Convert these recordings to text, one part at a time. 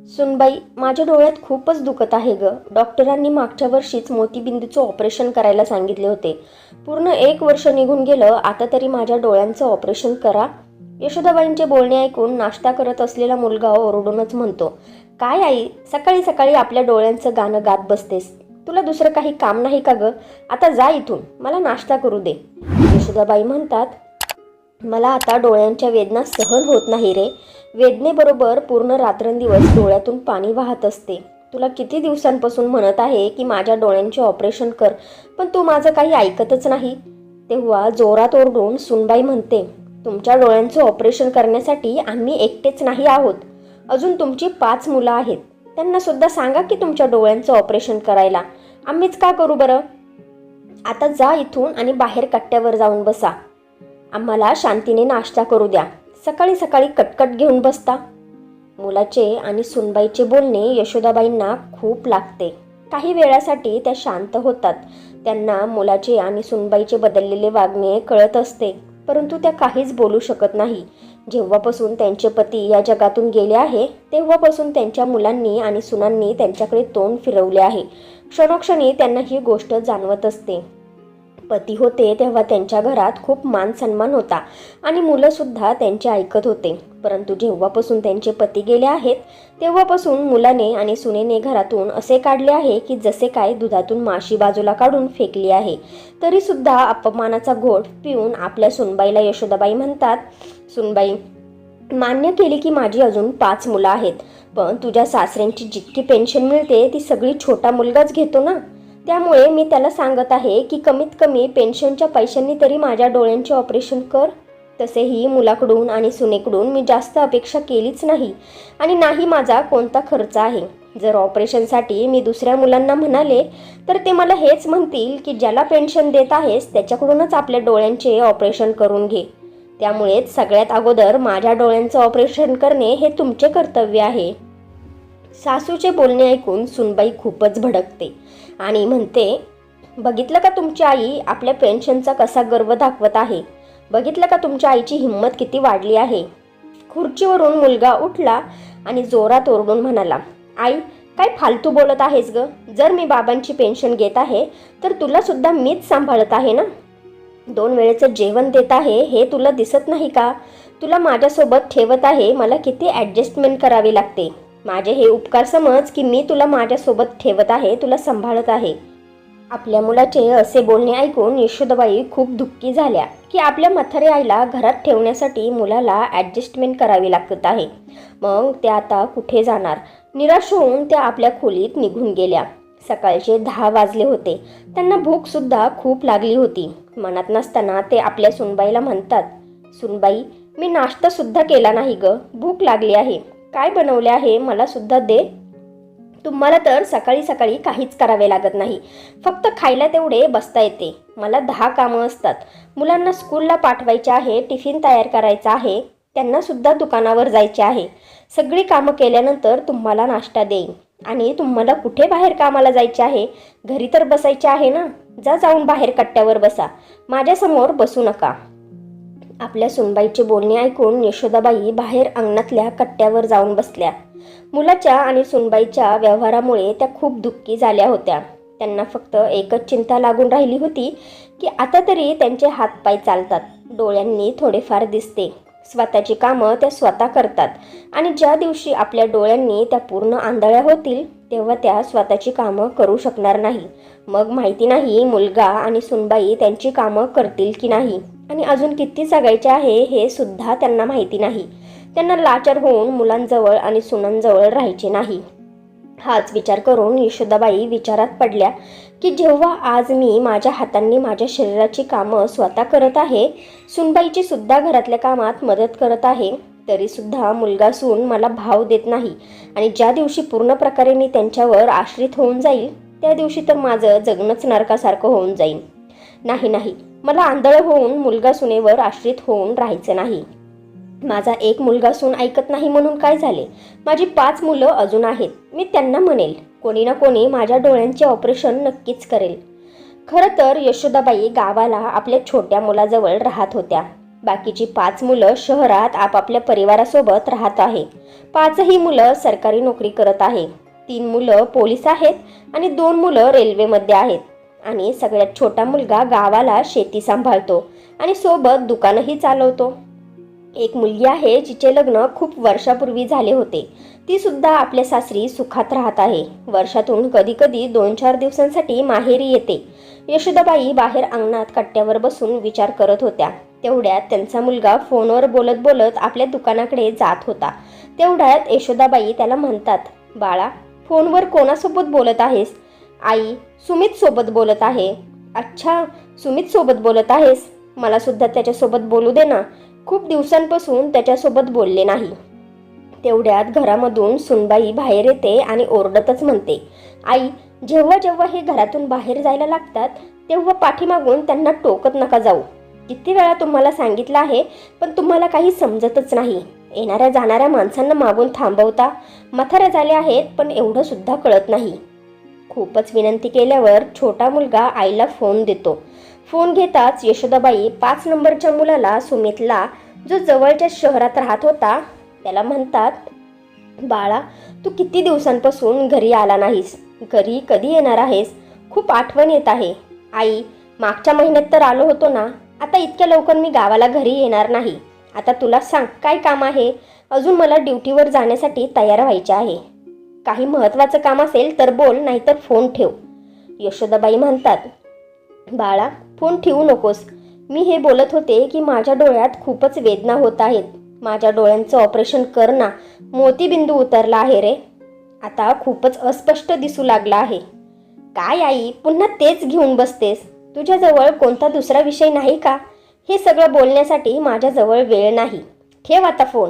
सुनबाई, माझ्या डोळ्यात खूपच दुखत आहे ग. डॉक्टरांनी मागच्या वर्षीच मोतीबिंदूचं ऑपरेशन करायला सांगितले होते. पूर्ण 1 वर्ष निघून गेलं. आता तरी माझ्या डोळ्यांचं ऑपरेशन करा. यशोदाबाईंचे बोलणे ऐकून नाश्ता करत असलेला मुलगा ओरडूनच म्हणतो, काय आई, सकाळी सकाळी आपल्या डोळ्यांचं गाणं गात बसतेस? तुला दुसरं काही काम नाही का ग? आता जा इथून, मला नाश्ता करू दे. यशोदाबाई म्हणतात, मला आता डोळ्यांच्या वेदना सहन होत नाही रे. वेदनेबरोबर पूर्ण रात्रंदिवस डोळ्यातून पाणी वाहत असते. तुला किती दिवसांपासून म्हणत आहे की माझ्या डोळ्यांचे ऑपरेशन कर, पण तू माझं काही ऐकतच नाही. तेव्हा जोरात ओरडून सुनबाई म्हणते, तुमच्या डोळ्यांचं ऑपरेशन करण्यासाठी आम्ही एकटेच नाही आहोत. अजून तुमची 5 मुलं आहेत. त्यांना सुद्धा सांगा की तुमच्या डोळ्यांचं ऑपरेशन करायला. आम्हीच का करू बरं? आता जा इथून आणि बाहेर कट्ट्यावर जाऊन बसा. आम्हाला शांतीने नाश्ता करू द्या. सकाळी सकाळी कटकट घेऊन बसता. मुलाचे आणि सुनबाईचे बोलणे यशोदाबाईंना खूप लागते. काही वेळासाठी त्या शांत होतात. त्यांना मुलाचे आणि सुनबाईचे बदललेले वागणे कळत असते, परंतु त्या काहीच बोलू शकत नाही. जेव्हापासून त्यांचे पती या जगातून गेले आहे तेव्हापासून त्यांच्या मुलांनी आणि सुनांनी त्यांच्याकडे तोंड फिरवले आहे. क्षणोक्षणी त्यांना ही गोष्ट जाणवत असते. पती होते तेव्हा त्यांच्या घरात खूप मान सन्मान होता आणि मुलंसुद्धा त्यांचे ऐकत होते. परंतु जेव्हापासून त्यांचे पती गेले आहेत तेव्हापासून मुलाने आणि सुनेने घरातून असे काढले आहे की जसे काय दुधातून माशी बाजूला काढून फेकली आहे. तरीसुद्धा अपमानाचा घोट पिऊन आपल्या सुनबाईला यशोदाबाई म्हणतात, सुनबाई, मान्य केली की माझी अजून 5 मुलं आहेत, पण तुझ्या सासऱ्यांची जितकी पेन्शन मिळते ती सगळी छोटा मुलगाच घेतो ना. त्यामुळे मी त्याला सांगत आहे की कमीत कमी पेन्शनच्या पैशांनी तरी माझ्या डोळ्यांचे ऑपरेशन कर. तसेही मुलाकडून आणि सुनेकडून मी जास्त अपेक्षा केलीच नाही आणि नाही माझा कोणता खर्च आहे. जर ऑपरेशनसाठी मी दुसऱ्या मुलांना म्हणाले तर ते मला हेच म्हणतील की ज्याला पेन्शन देत आहेस त्याच्याकडूनच आपल्या डोळ्यांचे ऑपरेशन करून घे. त्यामुळेच सगळ्यात अगोदर माझ्या डोळ्यांचं ऑपरेशन करणे हे तुमचे कर्तव्य आहे. सासूचे बोलणे ऐकून सुनबाई खूपच भडकते आणि म्हणते, बघितलं का तुमची आई आपल्या पेन्शनचा कसा गर्व दाखवत आहे? बघितलं का तुमच्या आईची हिंमत किती वाढली आहे? खुर्चीवरून मुलगा उठला आणि जोरात ओरडून म्हणाला, आई, काय फालतू बोलत आहेस ग? जर मी बाबांची पेन्शन घेत आहे तर तुला सुद्धा मीच सांभाळत आहे ना. 2 वेळेचं जेवण देत आहे हे तुला दिसत नाही का? तुला माझ्यासोबत ठेवत आहे, मला किती ॲडजस्टमेंट करावी लागते. माझे हे उपकार समज की मी तुला माझ्यासोबत ठेवत आहे, तुला सांभाळत आहे. आपल्या मुलाचे असे बोलणे ऐकून यशोदाबाई खूप दुःखी झाल्या की आपल्या म्हाताऱ्या आईला घरात ठेवण्यासाठी मुलाला ॲडजस्टमेंट करावी लागत आहे. मग त्या आता कुठे जाणार? निराश होऊन त्या आपल्या खोलीत निघून गेल्या. सकाळचे 10 वाजले होते. त्यांना भूकसुद्धा खूप लागली होती. मनात नसताना ते आपल्या सुनबाईला म्हणतात, सुनबाई, मी नाश्तासुद्धा केला नाही ग. भूक लागली आहे. काय बनवले आहे मला सुद्धा दे. तुम्हाला तर सकाळी सकाळी काहीच करावे लागत नाही, फक्त खायला तेवढे बसता येते. मला 10 कामं असतात. मुलांना स्कूलला पाठवायचे आहे, टिफिन तयार करायचा आहे, त्यांना सुद्धा दुकानावर जायचे आहे. सगळी कामं केल्यानंतर तुम्हाला नाश्ता देईन. आणि तुम्हाला कुठे बाहेर कामाला जायचे आहे? घरी तर बसायचे आहे ना. जाऊन बाहेर कट्ट्यावर बसा, माझ्यासमोर बसू नका. आपल्या सुनबाईचे बोलणे ऐकून यशोदाबाई बाहेर अंगणातल्या कट्ट्यावर जाऊन बसल्या. मुलाच्या आणि सुनबाईच्या व्यवहारामुळे त्या खूप दुःखी झाल्या होत्या. त्यांना फक्त एकच चिंता लागून राहिली होती की आता तरी त्यांचे हातपाय चालतात, डोळ्यांनी थोडेफार दिसते, स्वतःची कामं त्या स्वतः करतात. आणि ज्या दिवशी आपल्या डोळ्यांनी त्या पूर्ण आंधळ्या होतील तेव्हा त्या स्वतःची कामं करू शकणार नाही. मग माहिती नाही मुलगा आणि सुनबाई त्यांची कामं करतील की नाही, आणि अजून किती जगायचे आहे हे सुद्धा त्यांना माहिती नाही. त्यांना लाचार होऊन मुलांजवळ आणि सुनांजवळ राहायचे नाही. हाच विचार करून यशोदाबाई विचारात पडल्या की जेव्हा आज मी माझ्या हातांनी माझ्या शरीराची कामं स्वतः करत आहे, सुनबाईची सुद्धा घरातल्या कामात मदत करत आहे, तरीसुद्धा मुलगा सून मला भाव देत नाही. आणि ज्या दिवशी पूर्ण प्रकारे मी त्यांच्यावर आश्रित होऊन जाईल त्या दिवशी तर माझं जगणंच नरकासारखं होऊन जाईल. नाही, मला आंधळ होऊन मुलगा सुनेवर आश्रित होऊन राहायचं नाही. माझा एक मुलगा सून ऐकत नाही म्हणून काय झाले? माझी 5 मुलं अजून आहेत. मी त्यांना म्हणेल, कोणी ना कोणी माझ्या डोळ्यांचे ऑपरेशन नक्कीच करेल. खरं तर यशोदाबाई गावाला आपल्या छोट्या मुलाजवळ राहत होत्या. बाकीची 5 मुलं शहरात आपापल्या परिवारासोबत राहत आहे. 5ही मुलं सरकारी नोकरी करत आहे. 3 मुलं पोलीस आहेत आणि 2 मुलं रेल्वेमध्ये आहेत. आणि सगळ्यात छोटा मुलगा गावाला शेती सांभाळतो आणि सोबत दुकानही चालवतो. एक मुलगी आहे जिचे लग्न खूप वर्षापूर्वी झाले होते. ती सुद्धा आपल्या सासरी सुखात राहत आहे. वर्षातून कधी कधी 2-4 दिवसांसाठी माहेरी येते. यशोदाबाई बाहेर अंगणात कट्ट्यावर बसून विचार करत होत्या. तेवढ्यात त्यांचा मुलगा फोनवर बोलत बोलत आपल्या दुकानाकडे जात होता. तेवढ्यात यशोदाबाई त्याला म्हणतात, बाळा, फोनवर कोणासोबत बोलत आहेस? आई, सुमित सोबत बोलत आहे. अच्छा, सुमित सोबत बोलत आहेस? मला सुद्धा त्याच्यासोबत बोलू दे ना. खूप दिवसांपासून त्याच्यासोबत बोलले नाही. तेवढ्यात घरामधून सुनबाई बाहेर येते आणि ओरडतच म्हणते, आई, जेव्हा जेव्हा हे घरातून बाहेर जायला लागतात तेव्हा पाठीमागून त्यांना टोकत नका जाऊ. किती वेळा तुम्हाला सांगितलं आहे, पण तुम्हाला काही समजतच नाही. येणाऱ्या जाणाऱ्या माणसांना मागून थांबवता. म्हाताऱ्या झाल्या आहेत पण एवढं सुद्धा कळत नाही. खूपच विनंती केल्यावर छोटा मुलगा आईला फोन देतो. फोन घेताच यशोदाबाई 5 नंबरच्या मुलाला, सुमितला, जो जवळच्या शहरात राहत होता, त्याला म्हणतात, बाळा, तू किती दिवसांपासून घरी आला नाहीस. घरी कधी येणार आहेस? खूप आठवण येत आहे. आई, मागच्या महिन्यात तर आलो होतो ना. आता इतक्या लवकर मी गावाला घरी येणार नाही. आता तुला सांग, काय काम आहे? अजून मला ड्युटीवर जाण्यासाठी तयार व्हायचे आहे. काही महत्त्वाचं काम असेल तर बोल, नाहीतर फोन ठेव. यशोदाबाई म्हणतात, बाळा, फोन ठेवू नकोस. मी हे बोलत होते की माझ्या डोळ्यात खूपच वेदना होत आहेत. माझ्या डोळ्यांचं ऑपरेशन कर ना. मोतीबिंदू उतरला आहे रे. आता खूपच अस्पष्ट दिसू लागला आहे. काय आई, पुन्हा तेच घेऊन बसतेस? तुझ्याजवळ कोणता दुसरा विषय नाही का? हे सगळं बोलण्यासाठी माझ्याजवळ वेळ नाही. ठेव आता फोन.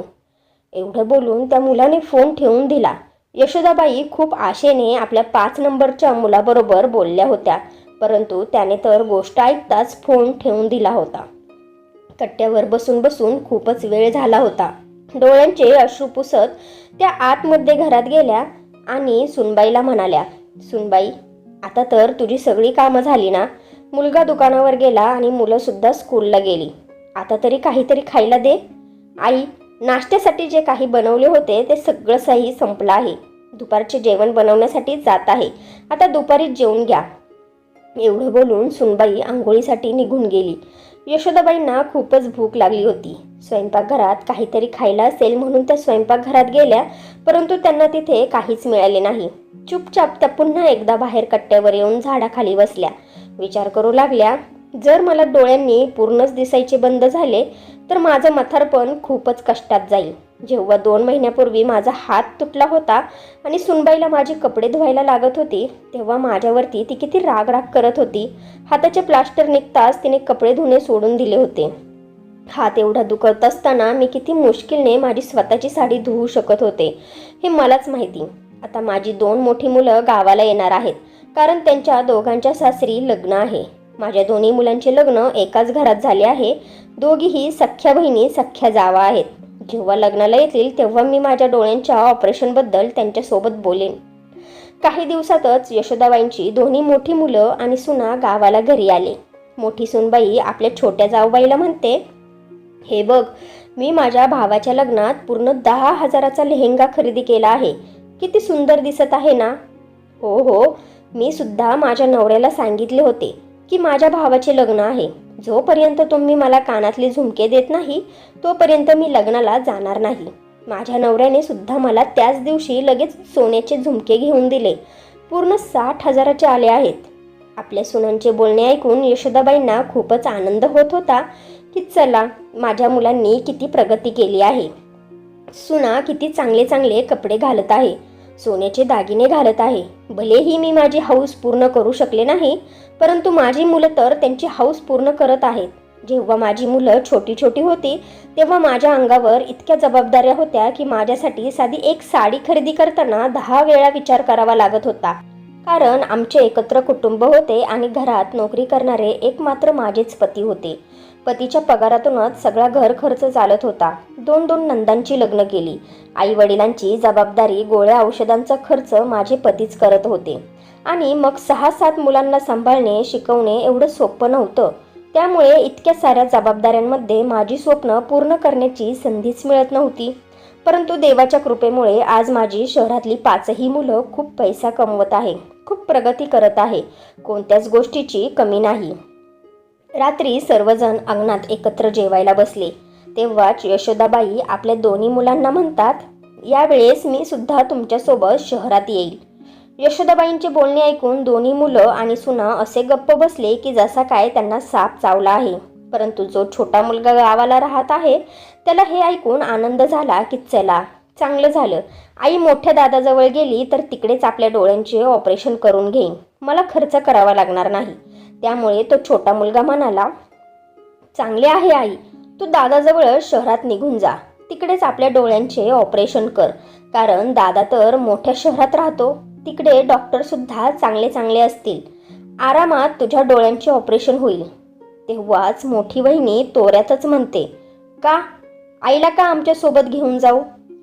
एवढं बोलून त्या मुलाने फोन ठेवून दिला. यशोदाबाई खूप आशेने आपल्या 5 नंबरच्या मुलाबरोबर बोलल्या होत्या, परंतु त्याने तर गोष्ट ऐकताच फोन ठेवून दिला होता. कट्ट्यावर बसून बसून खूपच वेळ झाला होता. डोळ्यांचे अश्रू पुसत त्या आतमध्ये घरात गेल्या आणि सुनबाईला म्हणाल्या, सुनबाई, आता तर तुझी सगळी कामं झाली ना. मुलगा दुकानावर गेला आणि मुलं सुद्धा स्कूलला गेली. आता तरी काहीतरी खायला दे. आई, नाश्त्यासाठी जे काही बनवले होते ते सगळं काही संपलं आहे. दुपारचे जेवण बनवण्यासाठी जात आहे. आता दुपारी जेवून घ्या. एवढं बोलून सुनबाई आंघोळीसाठी निघून गेली. यशोदाबाईंना खूपच भूक लागली होती. स्वयंपाकघरात काहीतरी खायला असेल म्हणून त्या स्वयंपाकघरात गेल्या, परंतु त्यांना तिथे काहीच मिळाले नाही. चुपचाप त्या पुन्हा एकदा बाहेर कट्ट्यावर येऊन झाडाखाली बसल्या. विचार करू लागल्या, जर मला डोळ्यांनी पूर्णच दिसायचे बंद झाले तर माझं म्हातारपण खूपच कष्टात जाईल. जेव्हा 2 महिन्यापूर्वी माझा हात तुटला होता आणि सुनबाईला माझे कपडे धुवायला लागत होती, तेव्हा माझ्यावरती ती किती राग करत होती. हाताचे प्लास्टर निघताच तिने कपडे धुणे सोडून दिले होते. हात एवढा दुखत असताना मी किती मुश्किलने माझी स्वतःची साडी धुवू शकत होते हे मलाच माहिती. आता माझी 2 मोठी मुलं गावाला येणार आहेत, कारण त्यांच्या दोघांच्या सासरी लग्न आहे. माझ्या दोन्ही मुलांचे लग्न एकाच घरात झाले आहे. दोघीही सख्ख्या बहिणी, सख्ख्या जावा आहेत. जेव्हा लग्नाला येतील तेव्हा मी माझ्या डोळ्यांच्या ऑपरेशनबद्दल त्यांच्यासोबत बोलेन. काही दिवसातच यशोदाबाईंची दोन्ही मोठी मुलं आणि सुना गावाला घरी आले. मोठी सुनबाई आपल्या छोट्या जाऊबाईला म्हणते, हे बघ, मी माझ्या भावाच्या लग्नात पूर्ण 10,000चा लेहेंगा खरेदी केला आहे. किती सुंदर दिसत आहे ना? हो हो, मी सुद्धा माझ्या नवऱ्याला सांगितले होते की माझ्या भावाचे लग्न आहे. जोपर्यंत तुम्ही मला कानातले झुमके देत नाही तोपर्यंत मी लग्नाला जाणार नाही. माझ्या नवऱ्याने सुद्धा मला त्याच दिवशी लगेच सोन्याचे झुमके घेऊन दिले. पूर्ण 60,000चे आले आहेत. आपल्या सुनांचे बोलणे ऐकून यशोदाबाईंना खूपच आनंद होत होता की चला, माझ्या मुलांनी किती प्रगती केली आहे. सुना किती चांगले चांगले कपडे घालत आहे, सोन्याचे दागिने घालत आहे. भलेही मी माझी हौस पूर्ण करू शकले नाही, परंतु माझी मुलं तर त्यांची हौस पूर्ण करत आहेत. जेव्हा माझी मुलं छोटी छोटी होती तेव्हा माझ्या अंगावर इतक्या जबाबदाऱ्या होत्या की माझ्यासाठी साधी एक साडी खरेदी करताना 10 वेळा विचार करावा लागत होता. कारण आमचे एकत्र कुटुंब होते आणि घरात नोकरी करणारे एकमात्र माझेच पती होते. पतीच्या पगारातूनच सगळा घर खर्च चालत होता. 2 नंदांची लग्न केली. आई वडिलांची जबाबदारी, गोळ्या औषधांचा खर्च माझे पतीच करत होते. आणि मग 6-7 मुलांना सांभाळणे, शिकवणे एवढं सोपं नव्हतं. त्यामुळे इतक्या साऱ्या जबाबदाऱ्यांमध्ये माझी स्वप्न पूर्ण करण्याची संधीच मिळत नव्हती. परंतु देवाच्या कृपेमुळे आज माझी शहरातली 5ही मुलं खूप पैसा कमवत आहे, खूप प्रगती करत आहे. कोणत्याच गोष्टीची कमी नाही. रात्री सर्वजण अंगणात एकत्र जेवायला बसले. तेव्हाच यशोदाबाई आपल्या दोन्ही मुलांना म्हणतात, यावेळेस मी सुद्धा तुमच्यासोबत शहरात येईल. यशोदाबाईंचे बोलणे ऐकून दोन्ही मुलं आणि सुना असे गप्प बसले की जसा काय त्यांना साप चावला आहे. परंतु जो छोटा मुलगा गावाला राहत आहे त्याला हे ऐकून आनंद झाला की चला चांगलं झालं, आई मोठ्या दादाजवळ गेली तर तिकडेच आपल्या डोळ्यांचे ऑपरेशन करून घेईन, मला खर्च करावा लागणार नाही. त्यामुळे तो छोटा मुलगा म्हणाला, चांगले आहे आई, तू दादाजवळ शहरात निघून जा, तिकडेच आपल्या डोळ्यांचे ऑपरेशन कर, कारण दादा तर मोठ्या शहरात राहतो, तिकडे डॉक्टर सुद्धा चांगले चांगले असतील, आरामात तुझ्या डोळ्यांचे ऑपरेशन होईल. तेव्हाच मोठी वहिनी तोऱ्यातच म्हणते, का आईला का आमच्या सोबत घेऊन जाऊ,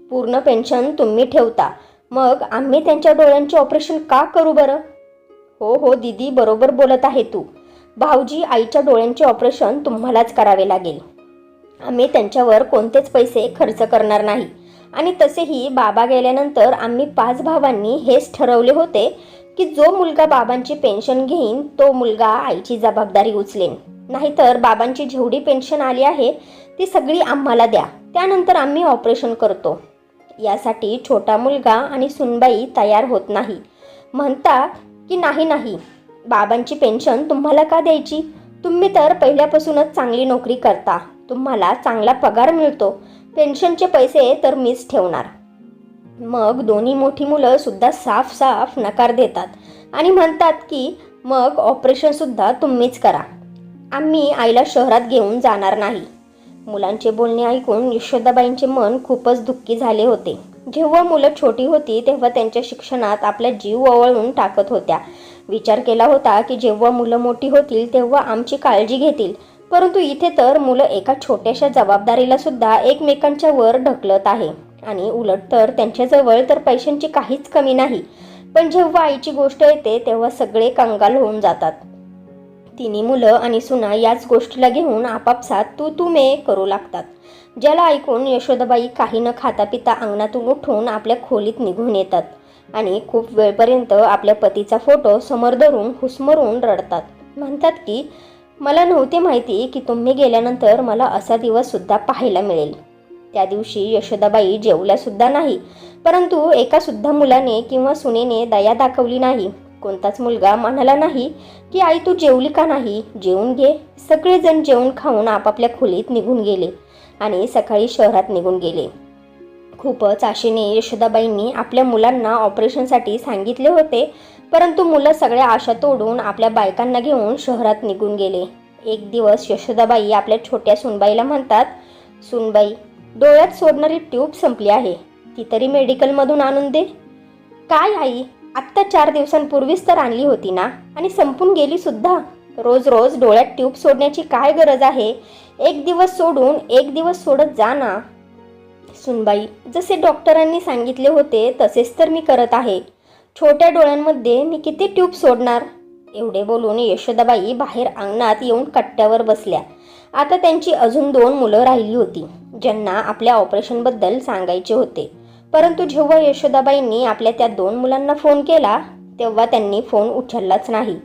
पूर्ण पेन्शन तुम्ही ठेवता, मग आम्ही त्यांच्या डोळ्यांचे ऑपरेशन का करू बरं. हो हो दीदी, बरोबर बोलत आहे तू, भाऊजी आईच्या डोळ्यांचे ऑपरेशन तुम्हालाच करावे लागेल, आम्ही त्यांच्यावर कोणतेच पैसे खर्च करणार नाही. आणि तसेही बाबा गेल्यानंतर आम्ही 5 भावांनी हेच ठरवले होते की जो मुलगा बाबांची पेन्शन घेईन तो मुलगा आईची जबाबदारी उचलेन, नाहीतर बाबांची जेवढी पेन्शन आली आहे ती सगळी आम्हाला द्या, त्यानंतर आम्ही ऑपरेशन करतो. यासाठी छोटा मुलगा आणि सुनबाई तयार होत नाही, म्हणतात की नाही नाही, बाबांची पेन्शन तुम्हाला का द्यायची, तुम्ही तर पहिल्यापासूनच चांगली नोकरी करता, तुम्हाला चांगला पगार मिळतो, पेन्शनचे पैसे तर मीच ठेवणार. मग दोन्ही मोठी मुलं सुद्धा साफ साफ नकार देतात आणि म्हणतात की मग ऑपरेशन सुद्धा तुम्हीच करा, आम्ही आईला शहरात घेऊन जाणार नाही. मुलांचे बोलणे ऐकून यशोदाबाईंचे मन खूपच दुःखी झाले होते. जेव्हा मुलं छोटी होती तेव्हा त्यांच्या शिक्षणात आपला जीव ओवाळून टाकत होत्या. विचार केला होता की जेव्हा मुलं मोठी होतील तेव्हा आमची काळजी घेतील, परंतु इथे तर मुलं एका छोट्याशा जबाबदारीला सुद्धा एकमेकांच्या वर ढकलत आहे आणि उलट तर त्यांच्याजवळ तर पैशांची काहीच कमी नाही, पण जेव्हा आईची गोष्ट येते तेव्हा सगळे कंगाल होऊन जातात. तिन्ही मुलं आणि सुना याच गोष्टीला घेऊन आपापसात तू तू मे करू लागतात, ज्याला ऐकून यशोदाबाई काही न खाता पिता अंगणातून उठून आपल्या खोलीत निघून येतात आणि खूप वेळपर्यंत आपल्या पतीचा फोटो समोर धरून हुसमरून रडतात. म्हणतात की मला नव्हते माहिती की तुम्ही गेल्यानंतर मला असा दिवस सुद्धा पाहायला मिळेल. त्या दिवशी यशोदाबाई जेवल्या सुद्धा नाही, परंतु एका सुद्धा मुलाने किंवा सुनेने दया दाखवली नाही. कोणताच मुलगा म्हणाला नाही की आई तू जेवली का नाही, जेवून घे. सगळेजण जेवून खाऊन आपापल्या खोलीत निघून गेले आणि सकाळी शहरात निघून गेले. खूपच आशेने यशोदाबाईंनी आपल्या मुलांना ऑपरेशनसाठी सांगितले होते, परंतु मुलं सगळ्या आशा तोडून आपल्या बायकांना घेऊन शहरात निघून गेले. एक दिवस यशोदाबाई आपल्या छोट्या सुनबाईला म्हणतात, सुनबाई डोळ्यात सोडणारी ट्यूब संपली आहे, ती तरी मेडिकलमधून आणून दे. काय आई, आत्ता 4 दिवसांपूर्वीच तर आणली होती ना, आणि संपून गेली सुद्धा. रोज रोज डोळ्यात ट्यूब सोडण्याची काय गरज आहे, एक दिवस सोडून एक दिवस सोडत जा ना. सुनबाई जसे डॉक्टरांनी सांगितले होते तसेच तर मी करत आहे, छोट्या डोळ्यांमध्ये मी किती ट्यूब सोडणार. एवढे बोलून यशोदाबाई बाहेर अंगणात येऊन कट्ट्यावर बसल्या. आता त्यांची अजून 2 मुलं राहिली होती ज्यांना आपल्या ऑपरेशनबद्दल सांगायचे होते, परंतु जेव्हा यशोदाबाईंनी आपल्या त्या 2 मुलांना फोन केला तेव्हा त्यांनी फोन उचललाच नाही,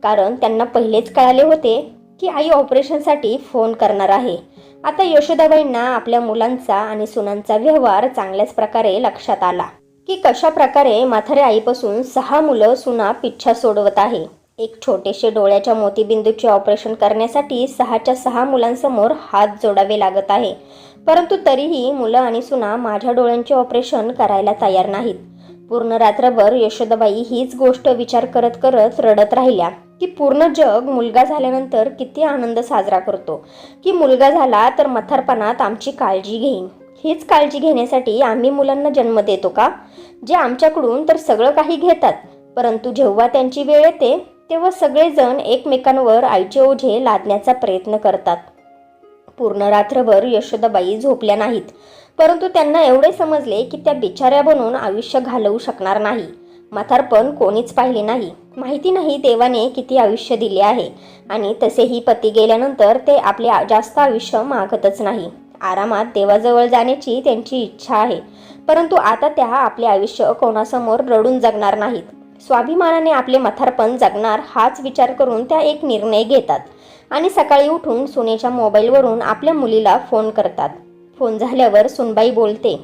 कारण त्यांना पहिलेच कळाले होते की आई ऑपरेशनसाठी फोन करणार आहे. आता यशोदाबाईंना आपल्या मुलांचा आणि सुनांचा व्यवहार चांगल्याच प्रकारे लक्षात आला की कशा प्रकारे म्हाताऱ्या आईपासून 6 मुलं सुना पिच्छा सोडवत आहे. एक छोटेसे डोळ्याच्या मोतीबिंदूचे ऑपरेशन करण्यासाठी 6च्या 6 मुलांसमोर हात जोडावे लागत आहे, परंतु तरीही मुलं आणि सुना माझ्या डोळ्यांचे ऑपरेशन करायला तयार नाहीत. पूर्ण रात्रभर यशोदाबाई हीच गोष्ट विचार करत करत रडत राहिल्या की पूर्ण जग मुलगा झाल्यानंतर किती आनंद साजरा करतो, की मुलगा झाला तर म्हातारपणात आमची काळजी घेईन. हीच काळजी घेण्यासाठी आम्ही मुलांना जन्म देतो का, जे आमच्याकडून तर सगळं काही घेतात, परंतु जेव्हा त्यांची वेळ येते तेव्हा सगळेजण एकमेकांवर आईचे ओझे लादण्याचा प्रयत्न करतात. पूर्ण रात्रभर यशोदाबाई झोपल्या नाहीत, परंतु त्यांना एवढे समजले की त्या बिचाऱ्या बनून आयुष्य घालवू शकणार नाही. म्हातारपण कोणीच पाहिले नाही. माहिती नाही देवाने किती आयुष्य दिले आहे आणि तसेही पती गेल्यानंतर ते आपले जास्त आयुष्य मागतच नाही. आरामात देवाजवळ जाण्याची त्यांची इच्छा आहे, परंतु आता त्या आपले आयुष्य कोणासमोर रडून जगणार नाहीत. स्वाभिमानाने आपले म्हातारपण जगणार हाच विचार करून त्या एक निर्णय घेतात आणि सकाळी उठून सुनेच्या मोबाईलवरून आपल्या मुलीला फोन करतात. फोन झाल्यावर सुनबाई बोलते,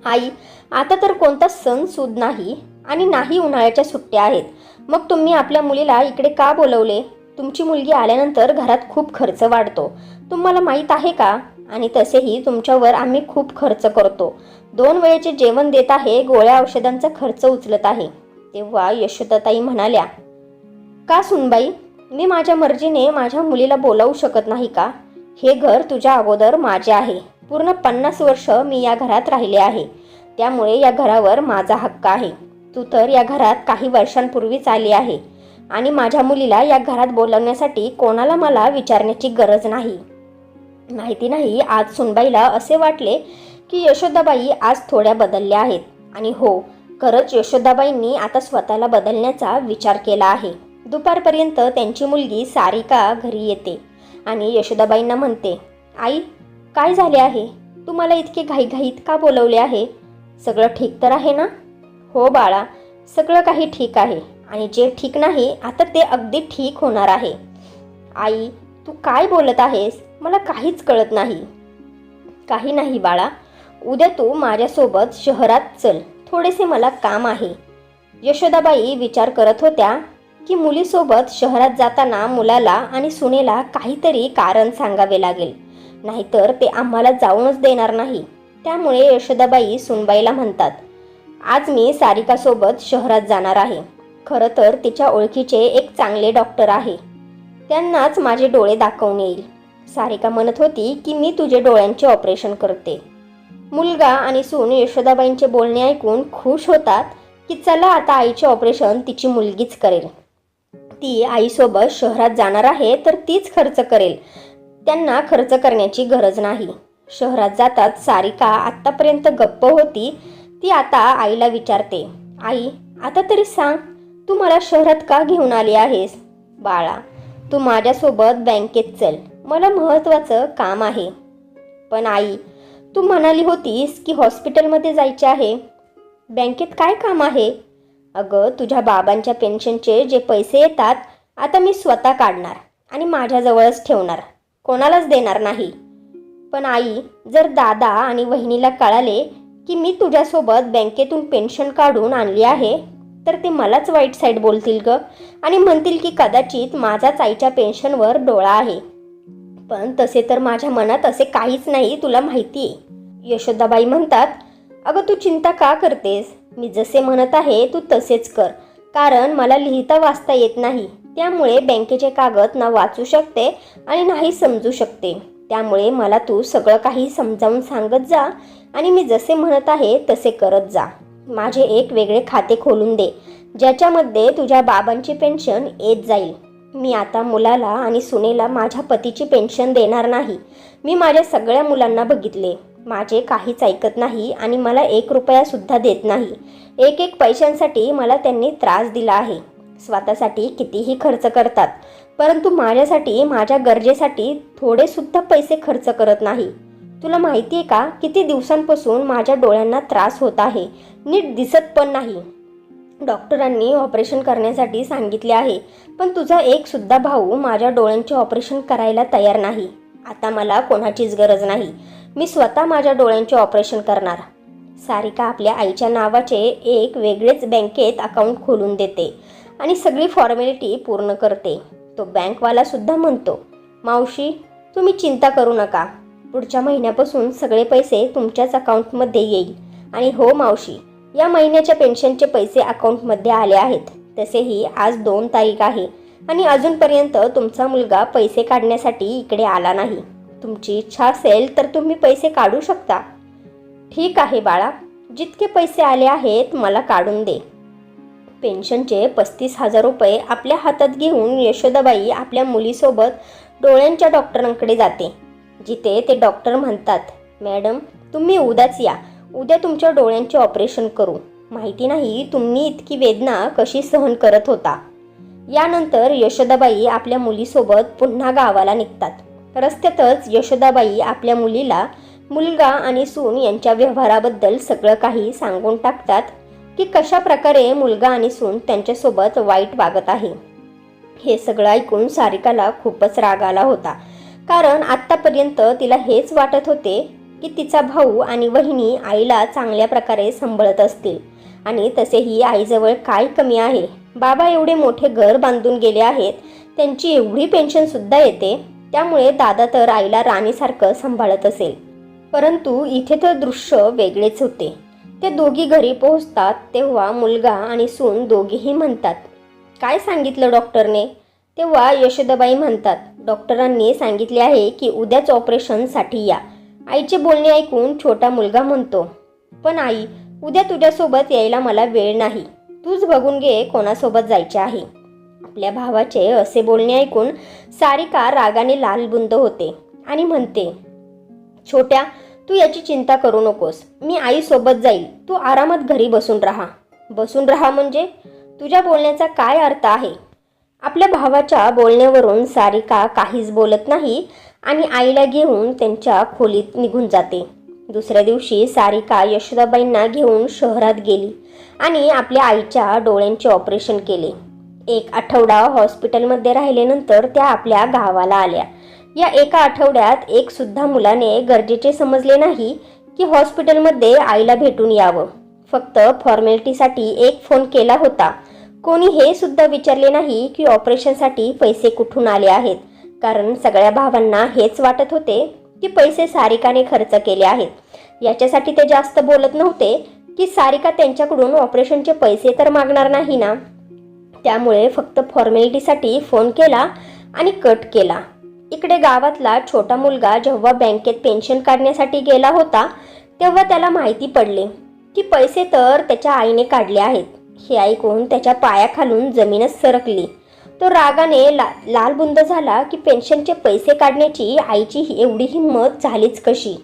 आई, आता तर कोणता सण सूद नाही आणि नाही उन्हाळ्याच्या सुट्ट्या आहेत. मग तुम्ही आपल्या मुलीला इकडे का बोलवले? तुमची मुलगी आल्यानंतर घरात खूप खर्च वाढतो, तुम्हाला माहीत आहे का? आणि तसेही तुमच्यावर आम्ही खूप खर्च करतो. 2 वेळेचे जेवण देत आहे, गोळ्या औषधांचा खर्च उचलत आहे. तेव्हा यशोदाताई म्हणाल्या, का सुनबाई, मी माझ्या मर्जीने माझ्या मुलीला बोलावू शकत नाही का? हे घर तुझ्या अगोदर माझे आहे. पूर्ण 50 वर्ष मी या घरात राहिले आहे, त्यामुळे या घरावर माझा हक्क आहे. तू तर या घरात काही वर्षांपूर्वीच आली आहे आणि माझ्या मुलीला या घरात बोलवण्यासाठी कोणाला मला विचारण्याची गरज नाही. माहिती नाही आज सुनबाईला असे वाटले की यशोदाबाई आज थोड्या बदलल्या आहेत. आणि हो, खरंच यशोदाबाईंनी आता स्वतःला बदलण्याचा विचार केला आहे. दुपारपर्यंत त्यांची मुलगी सारिका घरी येते आणि यशोदाबाईंना म्हणते, आई, काय झाले आहे? तुम्हाला इतके घाईघाईत का बोलवले आहे? सगळं ठीक तर आहे ना? हो बाळा, सगळं काही ठीक आहे आणि जे ठीक नाही आता ते अगदी ठीक होणार आहे. आई, तू काय बोलत आहेस? मला काहीच कळत नाही. काही नाही बाळा, उद्या तू माझ्यासोबत शहरात चल, थोडेसे मला काम आहे. यशोदाबाई विचार करत होत्या की मुलीसोबत शहरात जाताना मुलाला आणि सुनेला काहीतरी कारण सांगावे लागेल, नाहीतर ते आम्हाला जाऊनच देणार नाही. त्यामुळे यशोदाबाई सुनबाईला म्हणतात, आज मी सारिकासोबत शहरात जाणार आहे. खरं तर तिच्या ओळखीचे एक चांगले डॉक्टर आहे, त्यांनाच माझे डोळे दाखवून येईल. सारिका म्हणत होती की मी तुझे डोळ्यांचे ऑपरेशन करते. मुलगा आणि सून यशोदाबाईंचे बोलणे ऐकून खुश होतात की चला आता आईचे ऑपरेशन तिची मुलगीच करेल. ती आईसोबत शहरात जाणार आहे तर तीच खर्च करेल, त्यांना खर्च करण्याची गरज नाही. शहरात जातात सारिका आत्तापर्यंत गप्प होती, ती आता आईला विचारते, आई, आता तरी सांग, तू मला शहरात का घेऊन आली आहेस? बाळा, तू माझ्यासोबत बँकेत चल, मला महत्त्वाचं काम आहे. पण आई, तू म्हणाली होतीस की हॉस्पिटलमध्ये जायचे आहे. बँकेत काय काम आहे? अगं, तुझ्या बाबांच्या पेन्शनचे जे पैसे येतात आता मी स्वतः काढणार आणि माझ्याजवळच ठेवणार, कोणालाच देणार नाही. पण आई, जर दादा आणि वहिनीला कळाले की मी तुझ्यासोबत बँकेतून पेन्शन काढून आणली आहे तर ते मलाच वाईट साईड बोलतील ग आणि म्हणतील की कदाचित माझाच आईच्या पेन्शनवर डोळा आहे. पण तसे तर माझ्या मनात असे काहीच नाही, तुला माहिती आहे. यशोदाबाई म्हणतात, अगं तू चिंता का करतेस? मी जसे म्हणत आहे तू तसेच कर, कारण मला लिहिता वाचता येत नाही, त्यामुळे बँकेचे कागद ना वाचू शकते आणि नाही समजू शकते. त्यामुळे मला तू सगळं काही समजावून सांगत जा आणि मी जसे म्हणत आहे तसे करत जा. माझे एक वेगळे खाते खोलून दे ज्याच्यामध्ये तुझ्या बाबांची पेन्शन येत जाईल. मी आता मुलाला आणि सुनेला माझ्या पतीची पेन्शन देणार नाही. मी माझ्या सगळ्या मुलांना बघितले, माझे काहीच ऐकत नाही आणि मला 1 रुपयासुद्धा देत नाही. एक पैशांसाठी मला त्यांनी त्रास दिला आहे. स्वतःसाठी कितीही खर्च करतात, परंतु माझ्यासाठी, माझ्या गरजेसाठी थोडेसुद्धा पैसे खर्च करत नाही. तुला माहिती आहे का, किती दिवसांपासून माझ्या डोळ्यांना त्रास होत आहे, नीट दिसत पण नाही. डॉक्टरांनी ऑपरेशन करण्यासाठी सांगितले आहे, पण तुझा एकसुद्धा भाऊ माझ्या डोळ्यांचे ऑपरेशन करायला तयार नाही. आता मला कोणाचीच गरज नाही, मी स्वतः माझ्या डोळ्यांचे ऑपरेशन करणार. सारिका आपल्या आईच्या नावाचे एक वेगळेच बँकेत अकाउंट खोलून देते आणि सगळी फॉर्मॅलिटी पूर्ण करते. तो बँकवाला सुद्धा म्हणतो, मावशी, तुम्ही चिंता करू नका, पुढच्या महिन्यापासून सगळे पैसे तुमच्याच अकाउंटमध्ये येईल. आणि हो मावशी, या महिन्याच्या पेन्शनचे पैसे अकाउंटमध्ये आले आहेत. तसेही आज 2 तारीख आहे आणि अजूनपर्यंत तुमचा मुलगा पैसे काढण्यासाठी इकडे आला नाही. तुमची इच्छा असेल तर तुम्ही पैसे काढू शकता. ठीक आहे बाळा, जितके पैसे आले आहेत मला काढून दे. पेन्शनचे 35,000 रुपये आपल्या हातात घेऊन यशोदाबाई आपल्या मुलीसोबत डोळ्यांच्या डॉक्टरांकडे जाते, जिथे ते डॉक्टर म्हणतात, मॅडम, तुम्ही उद्याच या, उद्या तुमच्या डोळ्यांचे ऑपरेशन करू. माहिती नाही तुम्ही इतकी वेदना कशी सहन करत होता. यानंतर यशोदाबाई आपल्या मुलीसोबत पुन्हा गावाला निघतात. रस्त्यातच यशोदाबाई आपल्या मुलीला मुलगा आणि सून यांच्या व्यवहाराबद्दल सगळं काही सांगून टाकतात की कशा प्रकारे मुलगा आणि सून त्यांच्यासोबत वाईट वागत आहे. हे सगळं ऐकून सारिकाला खूपच राग आला होता, कारण आत्तापर्यंत तिला हेच वाटत होते की तिचा भाऊ आणि वहिनी आईला चांगल्या प्रकारे सांभाळत असतील, आणि तसेही आईजवळ काय कमी आहे. बाबा एवढे मोठे घर बांधून गेले आहेत, त्यांची एवढी पेन्शनसुद्धा येते, त्यामुळे दादा तर आईला राणीसारखं सांभाळत असेल. परंतु इथे तर दृश्य वेगळेच होते. ते दोघी घरी पोहोचतात तेव्हा मुलगा आणि सून दोघेही म्हणतात, काय सांगितलं डॉक्टरने? तेव्हा यशोदाबाई म्हणतात, डॉक्टरांनी सांगितले आहे की उद्याच ऑपरेशनसाठी या. आईचे बोलणे ऐकून छोटा मुलगा म्हणतो, पण आई, उद्या तुझ्यासोबत यायला मला वेळ नाही, तूच बघून घे कोणासोबत जायचे आहे. आपल्या भावाचे असे बोलणे ऐकून सारिका रागाने लालबुंद होते आणि म्हणते, छोट्या, तू याची चिंता करू नकोस, मी आईसोबत जाईल, तू आरामात घरी बसून राहा. बसून राहा म्हणजे? तुझ्या बोलण्याचा काय अर्थ आहे? आपल्या भावाच्या बोलण्यावरून सारिका काहीच बोलत नाही आणि आईला घेऊन त्यांच्या खोलीत निघून जाते. दुसऱ्या दिवशी सारिका यशोदाबाईंना घेऊन शहरात गेली आणि आपल्या आईच्या डोळ्यांचे ऑपरेशन केले. 1 आठवडा हॉस्पिटलमध्ये राहिल्यानंतर त्या आपल्या गावाला आल्या. या एका आठवड्यात एक सुद्धा मुलाने गरजेचे समजले नाही की हॉस्पिटलमध्ये आईला भेटून यावं. फक्त फॉर्मॅलिटीसाठी एक फोन केला होता. कोणी हे सुद्धा विचारले नाही की ऑपरेशनसाठी पैसे कुठून आले आहेत, कारण सगळ्या भावांना हेच वाटत होते की पैसे सारिकाने खर्च केले आहेत. याच्यासाठी ते जास्त बोलत नव्हते की सारिका त्यांच्याकडून ऑपरेशनचे पैसे तर मागणार नाही ना. त्यामुळे फक्त फॉर्मॅलिटीसाठी फोन केला आणि कट केला. इकडे गावातला छोटा मुलगा जेव्हा बँकेत पेन्शन काढण्यासाठी गेला होता तेव्हा त्याला माहिती पडले की पैसे तर त्याच्या आईने काढले आहेत. हे ऐकून त्याच्या पायाखालून जमीनच सरकली. तो रागाने लालबुंद झाला की पेन्शनचे पैसे काढण्याची आईची एवढी हिंमत झालीच कशी.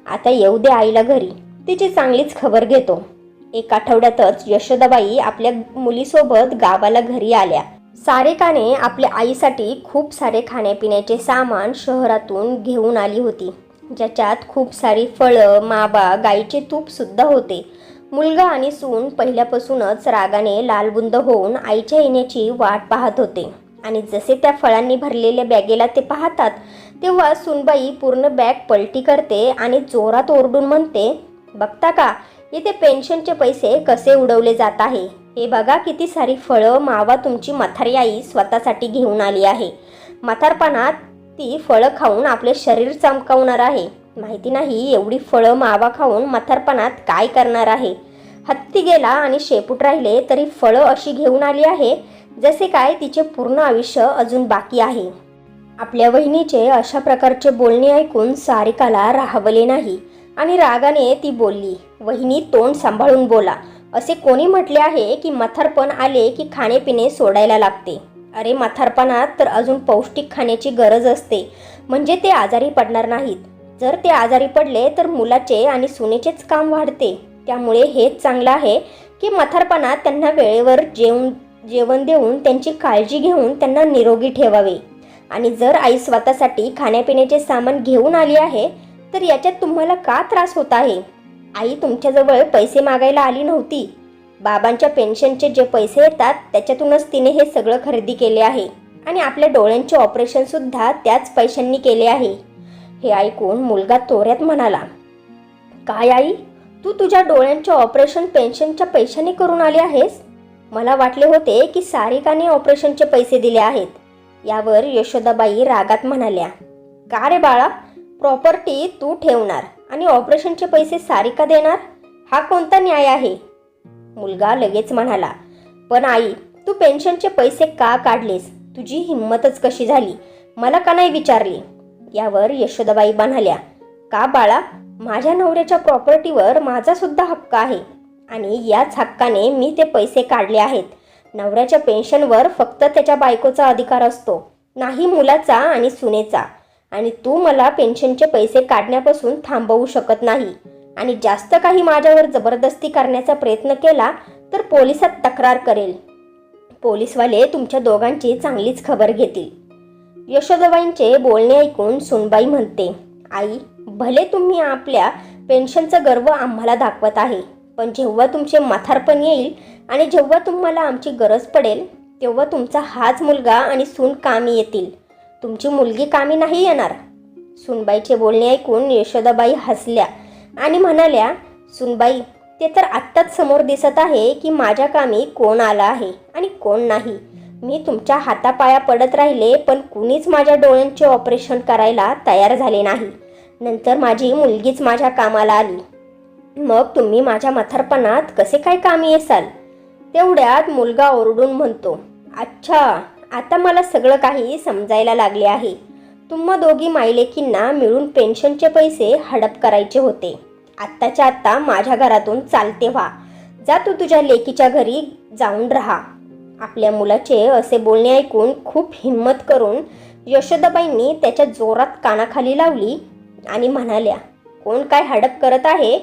आता येऊ दे आईला घरी, तिची चांगलीच खबर घेतो. 1 आठवड्यातच यशोदाबाई आपल्या मुलीसोबत गावाला घरी आल्या. सारिकाने आपल्या आईसाठी खूप सारे खाण्यापिण्याचे सामान शहरातून घेऊन आली होती, ज्याच्यात खूप सारी फळं, मावा, गाईचे तूपसुद्धा होते. मुलगा आणि सून पहिल्यापासूनच रागाने लालबुंद होऊन आईच्या येण्याची वाट पाहत होते, आणि जसे त्या फळांनी भरलेल्या बॅगेला ते पाहतात तेव्हा सूनबाई पूर्ण बॅग पलटी करते आणि जोरात ओरडून म्हणते, बघता का इथे पेन्शनचे पैसे कसे उडवले जात आहे. हे बघा किती सारी फळं, मावा तुमची म्हातारी आई स्वतःसाठी घेऊन आली आहे. म्हातारपणात ती फळं खाऊन आपले शरीर चमकावणार आहे. माहिती नाही एवढी फळं मावा खाऊन म्हातारपणात काय करणार आहे. हत्ती गेला आणि शेपूट राहिले तरी फळं अशी घेऊन आली आहे जसे काय तिचे पूर्ण आयुष्य अजून बाकी आहे. आपल्या वहिनीचे अशा प्रकारचे बोलणे ऐकून सारिकाला राहवले नाही आणि रागाने ती बोलली, वहिनी तोंड सांभाळून बोला. असे कोणी म्हटले आहे की म्हातारपण आले की खाणेपिणे सोडायला लागते. अरे म्हातारपणात तर अजून पौष्टिक खाण्याची गरज असते, म्हणजे ते आजारी पडणार नाहीत. जर ते आजारी पडले तर मुलाचे आणि सुनेचेच काम वाढते. त्यामुळे हेच चांगलं आहे की म्हातारपणात त्यांना वेळेवर जेवण देऊन त्यांची काळजी घेऊन त्यांना निरोगी ठेवावे. आणि जर आई स्वतःसाठी खाण्यापिण्याचे सामान घेऊन आली आहे तर याच्यात तुम्हाला का त्रास होत आहे. आई तुमच्याजवळ पैसे मागायला आली नव्हती. बाबांच्या पेन्शनचे जे पैसे येतात त्याच्यातूनच तिने हे सगळं खरेदी केले आहे, आणि आपल्या डोळ्यांचे ऑपरेशनसुद्धा त्याच पैशांनी केले आहे. हे ऐकून मुलगा तोऱ्यात म्हणाला, काय आई, तू तुझ्या डोळ्यांचे ऑपरेशन पेन्शनच्या पैशाने करून आली आहेस? मला वाटले होते की सारिकाने ऑपरेशनचे पैसे दिले आहेत. यावर यशोदाबाई रागात म्हणाल्या, का रे बाळा, प्रॉपर्टी तू ठेवणार आणि ऑपरेशनचे पैसे सारिका देणार, हा कोणता न्याय आहे? मुलगा लगेच म्हणाला, पण आई, तू पेन्शनचे पैसे का काढलेस? तुझी हिंमतच कशी झाली? मला का नाही विचारले? यावर यशोदाबाई म्हणाल्या, का बाळा, माझ्या नवऱ्याच्या प्रॉपर्टीवर माझा सुद्धा हक्क आहे आणि याच हक्काने मी ते पैसे काढले आहेत. नवऱ्याच्या पेन्शनवर फक्त त्याच्या बायकोचा अधिकार असतो, नाही मुलाचा आणि सुनेचा. आणि तू मला पेन्शनचे पैसे काढण्यापासून थांबवू शकत नाही. आणि जास्त काही माझ्यावर जबरदस्ती करण्याचा प्रयत्न केला तर पोलिसात तक्रार करेल. पोलीसवाले तुमच्या दोघांची चांगलीच खबर घेतील. यशोदाबाईंचे बोलणे ऐकून सुनबाई म्हणते, आई, भले तुम्ही आपल्या पेन्शनचा गर्व आम्हाला दाखवत आहे, पण जेव्हा तुमचे म्हातारपण येईल आणि जेव्हा तुम्हाला आमची गरज पडेल तेव्हा तुमचा हाच मुलगा आणि सून कामी येतील. तुमची मुलगी कामी नाही येणार. सुनबाईचे बोलणे ऐकून यशोदाबाई हसल्या आणि म्हणाल्या, सुनबाई, ते तर आत्ताच समोर दिसत आहे की माझ्या कामी कोण आला आहे आणि कोण नाही. मी तुमच्या हातापाया पडत राहिले पण कुणीच माझ्या डोळ्यांचे ऑपरेशन करायला तयार झाले नाही. नंतर माझी मुलगीच माझ्या कामाला आली. मग तुम्ही माझ्या म्हातारपणात कसे काय कामी येसाल? तेवढ्यात मुलगा ओरडून म्हणतो, अच्छा, आता मला सगळं काही समजायला लागले आहे. तुम्हा दोघी मायलेकींना मिळून पेन्शनचे पैसे हडप करायचे होते. आत्ताच्या आत्ता माझ्या घरातून चालते व्हा. जा तू तुझ्या लेकीच्या घरी जाऊन राहा. आपल्या मुलाचे असे बोलणे ऐकून खूप हिम्मत करून यशोदाबाईंनी त्याच्या जोरात कानाखाली लावली आणि म्हणाल्या, कोण काय हडप करत आहे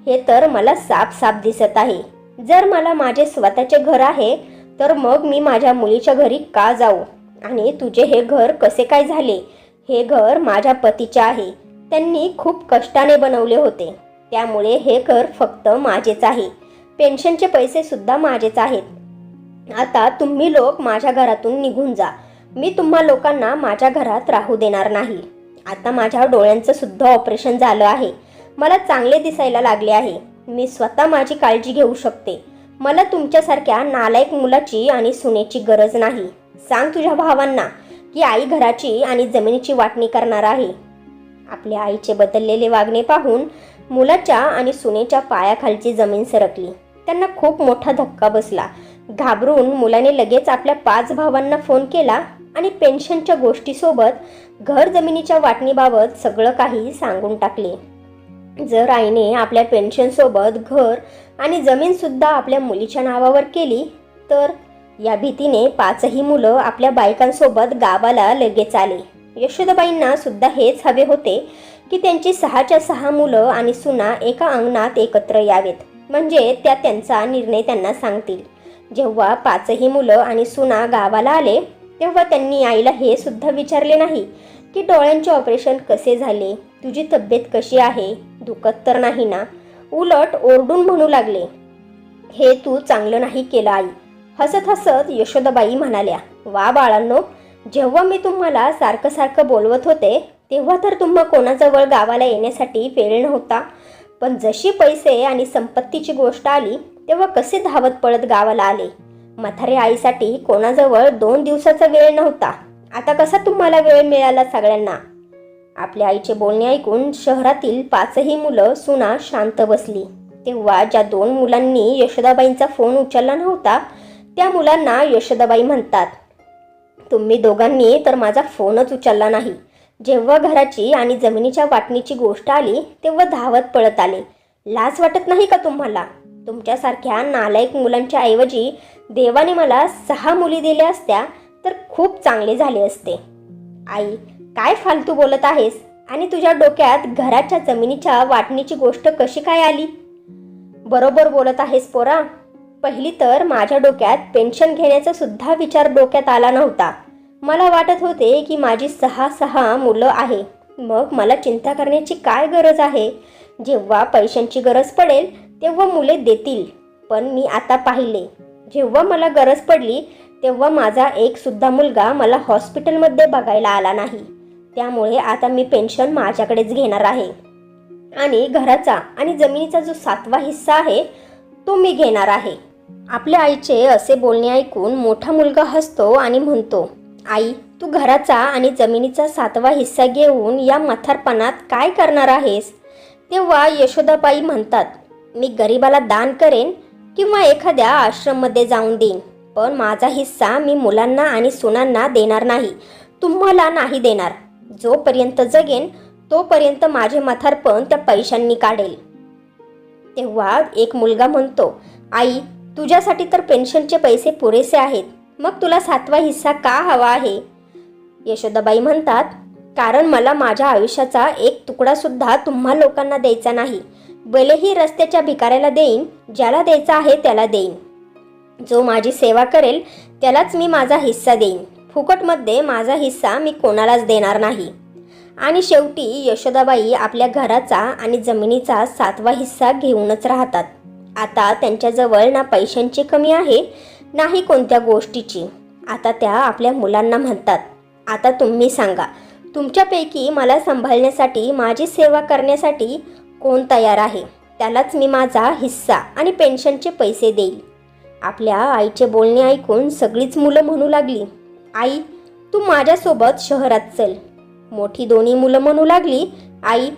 हे तर मला साफ साफ दिसत आहे. जर मला माझे स्वतःचे घर आहे तर मग मी माझ्या मुलीच्या घरी का जाऊ? आणि तुझे हे घर कसे काय झाले? हे घर माझ्या पतीचे आहे. त्यांनी खूप कष्टाने बनवले होते, त्यामुळे हे घर फक्त माझेच आहे. पेन्शनचे पैसे सुद्धा माझेच आहेत. आता तुम्ही लोक माझ्या घरातून निघून जा. मी तुम्हा लोकांना माझ्या घरात राहू देणार नाही. आता माझ्या डोळ्यांचं सुद्धा ऑपरेशन झालं आहे. मला चांगले दिसायला लागले आहे. मी स्वतः माझी काळजी घेऊ शकते. मला तुमच्यासारख्या नालायक मुलाची आणि सुनेची गरज नाही. सांग तुझ्या भावांना की आई घराची आणि जमिनीची वाटणी करणार आहे. आपल्या आईचे बदललेले वागणे पाहून मुलाच्या आणि सुनेच्या पायाखालची जमीन सरकली. त्यांना खूप मोठा धक्का बसला. घाबरून मुलाने लगेच आपल्या 5 भावांना फोन केला आणि पेन्शनच्या गोष्टीसोबत घर जमिनीच्या वाटणीबाबत सगळं काही सांगून टाकले. जर आईने आपल्या पेन्शनसोबत घर आणि जमीनसुद्धा आपल्या मुलीच्या नावावर केली तर या भीतीने 5ही मुलं आपल्या बायकांसोबत गावाला लगेच आले. यशोदाबाईंना सुद्धा हेच हवे होते की त्यांची 6च्या 6 मुलं आणि सुना एका अंगणात एकत्र यावेत, म्हणजे त्या त्यांचा निर्णय त्यांना सांगतील. जेव्हा 5ही मुलं आणि सुना गावाला आले तेव्हा त्यांनी आईला हे सुद्धा विचारले नाही की डोळ्यांचे ऑपरेशन कसे झाले, तुझी तब्येत कशी आहे, दुखत तर नाही ना. उलट ओरडून म्हणू लागले, हे तू चांगलं नाही केलं आई. हसत हसत यशोदाबाई म्हणाल्या, वा बाळांनो, जेव्हा मी तुम्हाला सारखं सारखं बोलवत होते तेव्हा तर तुम्हा कोणाजवळ गावाला येण्यासाठी वेळ नव्हता, पण जशी पैसे आणि संपत्तीची गोष्ट आली तेव्हा कसे धावत पळत गावाला आले. म्हातारे आईसाठी कोणाजवळ 2 दिवसाचा वेळ नव्हता. आता कसा तुम्हाला वेळ मिळाला सगळ्यांना? आपल्या आईचे बोलणे ऐकून शहरातील 5ही मुलं सुना शांत बसली. तेव्हा ज्या 2 मुलांनी यशोदाबाईंचा फोन उचलला नव्हता त्या मुलांना यशोदाबाई म्हणतात, तुम्ही दोघांनी तर माझा फोनच उचलला नाही. जेव्हा घराची आणि जमिनीच्या वाटणीची गोष्ट आली तेव्हा धावत पळत आले. लाज वाटत नाही का तुम्हाला? तुमच्यासारख्या नालायक मुलांच्या ऐवजी देवाने मला 6 मुली दिल्या असत्या तर खूप चांगले झाले असते. आई, काय फालतू बोलत आहेस? आणि तुझ्या डोक्यात घराच्या जमिनीच्या वाटणीची गोष्ट कशी काय आली? बरोबर बोलत आहेस पोरा. पहिली तर माझ्या डोक्यात पेन्शन घेण्याचा सुद्धा विचार डोक्यात आला नव्हता. मला वाटत होते की माझी 6 मुलं आहे, मग मला चिंता करण्याची काय गरज आहे? जेव्हा पैशांची गरज पडेल तेव्हा मुले देतील. पण मी आता पाहिले, जेव्हा मला गरज पडली तेव्हा माझा एक सुद्धा मुलगा मला हॉस्पिटलमध्ये बघायला आला नाही. त्यामुळे आता मी पेन्शन माझ्याकडेच घेणार आहे आणि घराचा आणि जमिनीचा जो 7वा हिस्सा आहे तो मी घेणार आहे. आपल्या आईचे असे बोलणे ऐकून मोठा मुलगा हसतो आणि म्हणतो, आई, तू घराचा आणि जमिनीचा 7वा हिस्सा घेऊन या म्हातारपणात काय करणार आहेस? तेव्हा यशोदाबाई म्हणतात, मी गरिबाला दान करेन किंवा एखाद्या आश्रममध्ये जाऊन देईन, पण माझा हिस्सा मी मुलांना आणि सुनांना देणार नाही, तुम्हाला नाही देणार. जोपर्यंत जगेन तोपर्यंत माझे म्हातारपण त्या पैशांनी काढेल. तेव्हा एक मुलगा म्हणतो, आई, तुझ्यासाठी तर पेन्शनचे पैसे पुरेसे आहेत, मग तुला 7वा हिस्सा का हवा आहे? यशोदाबाई म्हणतात, कारण मला माझ्या आयुष्याचा एक तुकडा सुद्धा तुम्हा लोकांना द्यायचा नाही. भलेही रस्त्याच्या भिकाऱ्याला देईन, ज्याला द्यायचा आहे त्याला देईन. जो माझी सेवा करेल त्यालाच मी माझा हिस्सा देईन. फुकटमध्ये माझा हिस्सा मी कोणालाच देणार नाही. आणि शेवटी यशोदाबाई आपल्या घराचा आणि जमिनीचा 7वा हिस्सा घेऊनच राहतात. आता त्यांच्याजवळ ना पैशांची कमी आहे, नाही कोणत्या गोष्टीची. आता त्या आपल्या मुलांना म्हणतात, आता तुम्ही सांगा, तुमच्यापैकी मला सांभाळण्यासाठी, माझी सेवा करण्यासाठी कोण तयार आहे? त्यालाच मी माझा हिस्सा आणि पेन्शनचे पैसे देईल. आपल्या आईचे बोलणे ऐकून सगळीच मुलं म्हणू लागली, आई तू माझ्यासोबत शहरात चल. मोठी दोन्ही मुलं म्हणू लागली, आई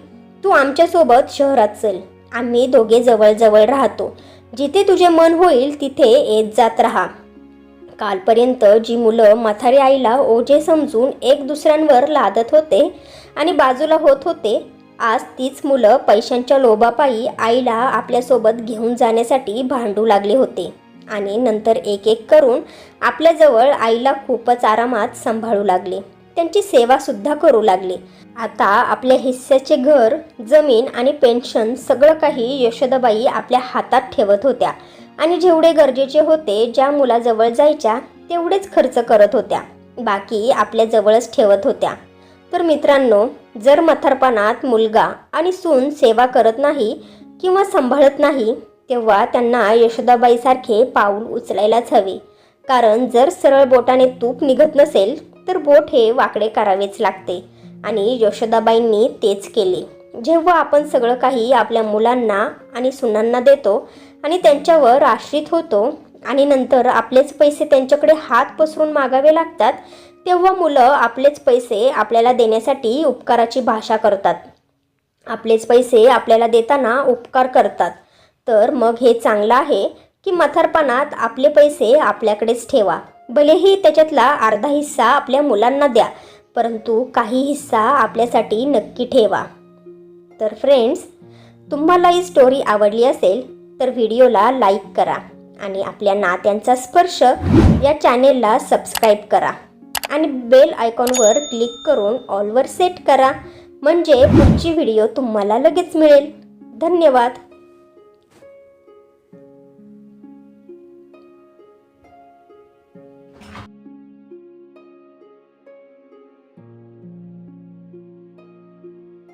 तू आमच्यासोबत शहरात चल. आम्ही दोघे जवळजवळ राहतो. जिथे तुझे मन होईल तिथे येत जात राहा. कालपर्यंत जी मुलं म्हातारी आईला ओझे समजून एक दुसऱ्यांवर लादत होते आणि बाजूला होत होते, आज तीच मुलं पैशांच्या लोभापायी आईला आपल्यासोबत घेऊन जाण्यासाठी भांडू लागले होते आणि नंतर एक एक करून आपल्याजवळ आईला खूपच आरामात सांभाळू लागले. त्यांची सेवासुद्धा करू लागले. आता आपल्या हिस्स्याचे घर, जमीन आणि पेन्शन सगळं काही यशोदाबाई आपल्या हातात ठेवत होत्या आणि जेवढे गरजेचे होते, ज्या मुलाजवळ जायच्या तेवढेच खर्च करत होत्या. बाकी आपल्याजवळच ठेवत होत्या. तर मित्रांनो, जर म्हातारपणात मुलगा आणि सून सेवा करत नाही किंवा सांभाळत नाही, तेव्हा त्यांना यशोदाबाईसारखे पाऊल उचलायलाच हवे. कारण जर सरळ बोटाने तूप निघत नसेल तर बोट हे वाकडे करावेच लागते. आणि यशोदाबाईंनी तेच केले. जेव्हा आपण सगळं काही आपल्या मुलांना आणि सुनांना देतो आणि त्यांच्यावर आश्रित होतो आणि नंतर आपलेच पैसे त्यांच्याकडे हात पसरून मागावे लागतात, तेव्हा मुलं आपलेच पैसे आपल्याला देण्यासाठी उपकाराची भाषा करतात. आपलेच पैसे आपल्याला देताना उपकार करतात. तर मग हे चांगलं आहे की म्हातारपणात आपले पैसे आपल्याकडेच ठेवा. भलेही त्याच्यातला अर्धा हिस्सा आपल्या मुलांना द्या, परंतु काही हिस्सा आपल्यासाठी नक्की ठेवा. तर फ्रेंड्स, तुम्हाला ही स्टोरी आवडली असेल तर व्हिडिओला लाईक करा आणि आपल्या नात्यांचा स्पर्श या चॅनेलला सबस्क्राईब करा आणि बेल आयकॉनवर क्लिक करून ऑलवर सेट करा, म्हणजे पुढची व्हिडिओ तुम्हाला लगेच मिळेल. धन्यवाद.